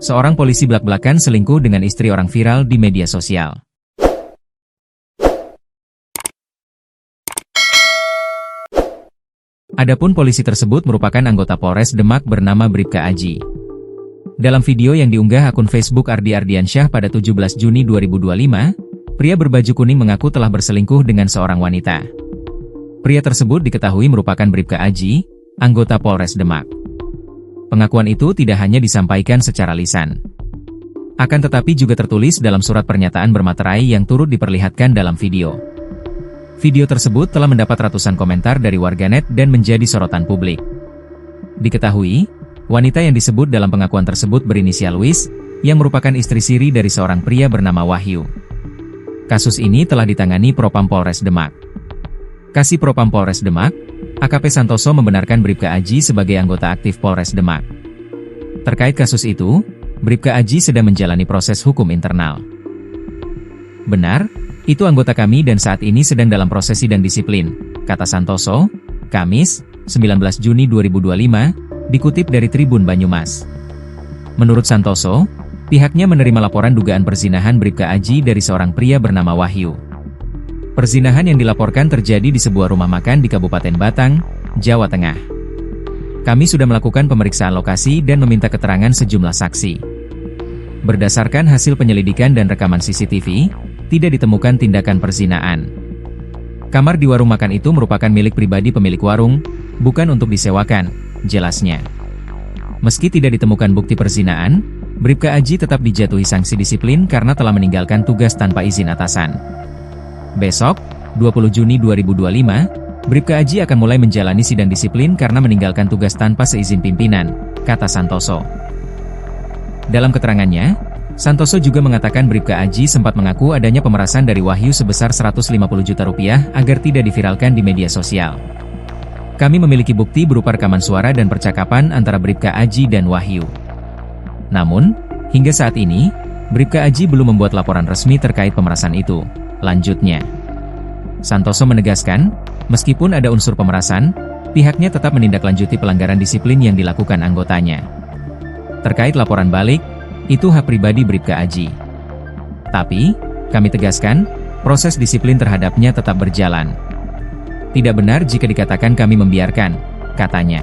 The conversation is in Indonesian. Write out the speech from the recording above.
Seorang polisi blak-blakan selingkuh dengan istri orang viral di media sosial. Adapun polisi tersebut merupakan anggota Polres Demak bernama Bribka Aji. Dalam video yang diunggah akun Facebook Ardi Ardiansyah pada 17 Juni 2025, pria berbaju kuning mengaku telah berselingkuh dengan seorang wanita. Pria tersebut diketahui merupakan Bribka Aji, anggota Polres Demak. Pengakuan itu tidak hanya disampaikan secara lisan, akan tetapi juga tertulis dalam surat pernyataan bermaterai yang turut diperlihatkan dalam video. Video tersebut telah mendapat ratusan komentar dari warganet dan menjadi sorotan publik. Diketahui, wanita yang disebut dalam pengakuan tersebut berinisial Wis, yang merupakan istri siri dari seorang pria bernama Wahyu. Kasus ini telah ditangani Propam Polres Demak. Kasih Propam Polres Demak, AKP Santoso membenarkan Bribka Aji sebagai anggota aktif Polres Demak. Terkait kasus itu, Bribka Aji sedang menjalani proses hukum internal. Benar, itu anggota kami dan saat ini sedang dalam proses sidang disiplin, kata Santoso, Kamis, 19 Juni 2025, dikutip dari Tribun Banyumas. Menurut Santoso, pihaknya menerima laporan dugaan perzinahan Bribka Aji dari seorang pria bernama Wahyu. Perzinahan yang dilaporkan terjadi di sebuah rumah makan di Kabupaten Batang, Jawa Tengah. Kami sudah melakukan pemeriksaan lokasi dan meminta keterangan sejumlah saksi. Berdasarkan hasil penyelidikan dan rekaman CCTV, tidak ditemukan tindakan perzinahan. Kamar di warung makan itu merupakan milik pribadi pemilik warung, bukan untuk disewakan, jelasnya. Meski tidak ditemukan bukti perzinahan, Bribka Aji tetap dijatuhi sanksi disiplin karena telah meninggalkan tugas tanpa izin atasan. Besok, 20 Juni 2025, Bribka Aji akan mulai menjalani sidang disiplin karena meninggalkan tugas tanpa seizin pimpinan, kata Santoso. Dalam keterangannya, Santoso juga mengatakan Bribka Aji sempat mengaku adanya pemerasan dari Wahyu sebesar 150 juta rupiah agar tidak diviralkan di media sosial. Kami memiliki bukti berupa rekaman suara dan percakapan antara Bribka Aji dan Wahyu. Namun, hingga saat ini, Bribka Aji belum membuat laporan resmi terkait pemerasan itu. Lanjutnya, Santoso menegaskan, meskipun ada unsur pemerasan, pihaknya tetap menindaklanjuti pelanggaran disiplin yang dilakukan anggotanya. Terkait laporan balik, itu hak pribadi Bribka Aji. Tapi, kami tegaskan, proses disiplin terhadapnya tetap berjalan. Tidak benar jika dikatakan kami membiarkan, katanya.